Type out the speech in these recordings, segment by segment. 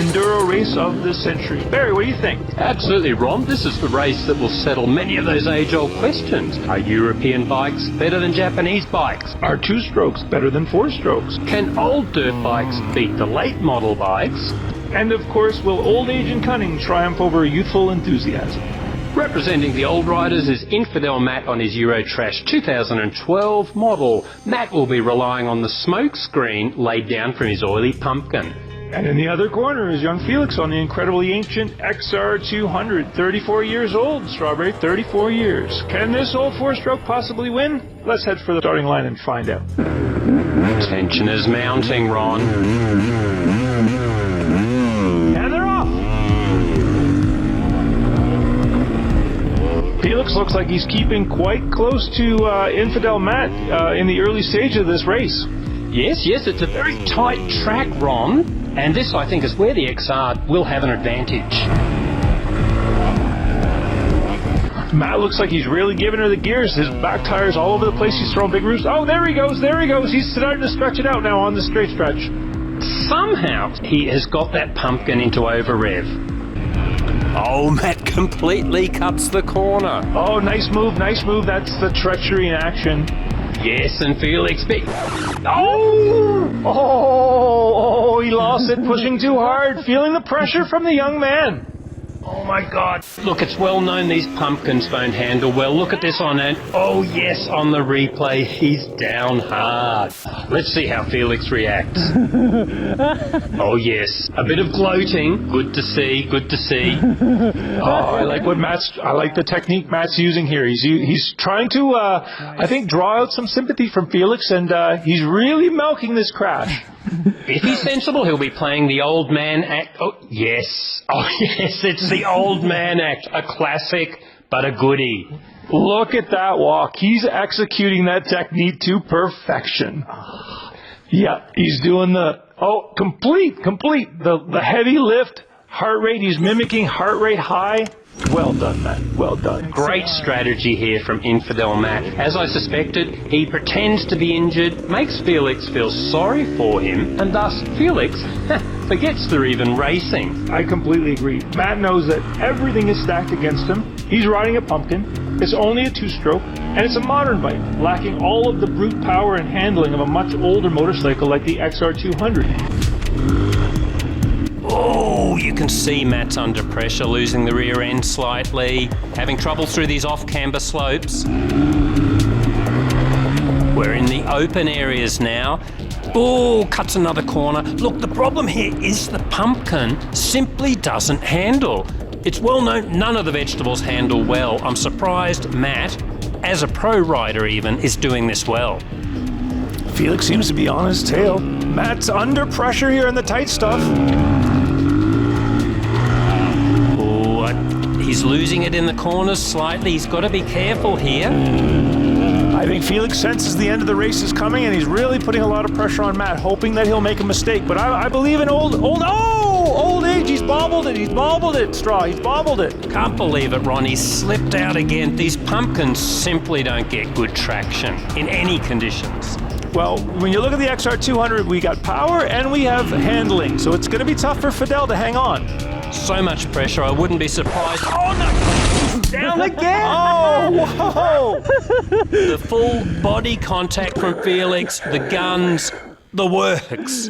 enduro race of the century. Barry, what do you think? Absolutely, Ron. This is the race that will settle many of those age-old questions. Are European bikes better than Japanese bikes? Are two-strokes better than four-strokes? Can old dirt bikes beat the late model bikes? And of course, will old age and cunning triumph over youthful enthusiasm? Representing the old riders is Infidel Matt on his Eurotrash 2012 model. Matt will be relying on the smoke screen laid down from his oily pumpkin. And in the other corner is young Felix on the incredibly ancient XR200, 34 years old, Strawberry, 34 years. Can this old four-stroke possibly win? Let's head for the starting line and find out. Tension is mounting, Ron. And they're off! Felix looks like he's keeping quite close to Infidel Matt in the early stage of this race. Yes, it's a very tight track, Ron. And this, I think, is where the XR will have an advantage. Matt looks like he's really giving her the gears. His back tire's all over the place. He's throwing big roofs. Oh, there he goes. He's starting to stretch it out now on the straight stretch. Somehow, he has got that pumpkin into over rev. Oh, Matt completely cuts the corner. Oh, nice move. That's the treachery in action. Yes, and Felix Oh, he lost it, pushing too hard, feeling the pressure from the young man. Oh my God. Look, it's well known these pumpkins don't handle well. Look at this on it. Oh yes, on the replay, he's down hard. Let's see how Felix reacts. Oh yes, a bit of gloating. Good to see. Oh, I like the technique Matt's using here. He's trying to, I think, draw out some sympathy from Felix, and he's really milking this crash. If he's sensible, he'll be playing the old man act. Oh yes, it's the old man act. A classic, but a goodie. Look at that walk. He's executing that technique to perfection. Yeah, he's doing complete. The heavy lift, heart rate. He's mimicking heart rate high. Well done, Matt. Well done. Great strategy here from Infidel Matt. As I suspected, he pretends to be injured, makes Felix feel sorry for him, and thus Felix forgets they're even racing. I completely agree. Matt knows that everything is stacked against him. He's riding a pumpkin. It's only a two-stroke, and it's a modern bike, lacking all of the brute power and handling of a much older motorcycle like the XR200. Oh, you can see Matt's under pressure, losing the rear end slightly, having trouble through these off-camber slopes. We're in the open areas now. Oh, cuts another corner. Look, the problem here is the pumpkin simply doesn't handle. It's well known none of the vegetables handle well. I'm surprised Matt, as a pro rider even, is doing this well. Felix seems to be on his tail. Matt's under pressure here in the tight stuff. He's losing it in the corners slightly. He's got to be careful here. I think Felix senses the end of the race is coming, and he's really putting a lot of pressure on Matt, hoping that he'll make a mistake. But I believe in old age. He's bobbled it, Straw. He's bobbled it. Can't believe it, Ron. He's slipped out again. These pumpkins simply don't get good traction in any conditions. Well, when you look at the XR200, we got power and we have handling, so it's going to be tough for Fidel to hang on. So much pressure, I wouldn't be surprised. Oh no! Down again! Oh, whoa! The full body contact from Felix, the guns, the works.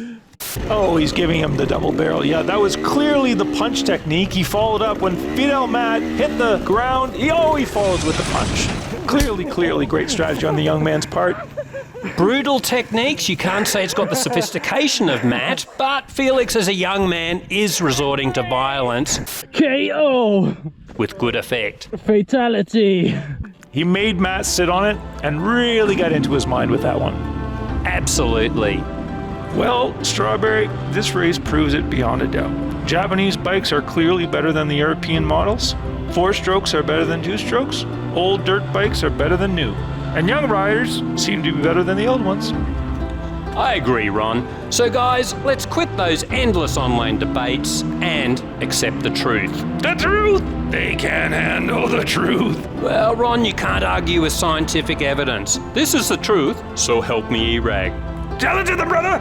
Oh, he's giving him the double barrel. Yeah, that was clearly the punch technique. He followed up when Fidel Matt hit the ground. He follows with the punch. Clearly great strategy on the young man's part. Brutal techniques. You can't say it's got the sophistication of Matt, but Felix, as a young man, is resorting to violence. KO! With good effect. Fatality! He made Matt sit on it and really got into his mind with that one. Absolutely. Well, Strawberry, this race proves it beyond a doubt. Japanese bikes are clearly better than the European models. Four-strokes are better than two-strokes. Old dirt bikes are better than new. And young riders seem to be better than the old ones. I agree, Ron. So guys, let's quit those endless online debates and accept the truth. The truth! They can't handle the truth. Well, Ron, you can't argue with scientific evidence. This is the truth, so help me, E-Rag. Tell it to the brother!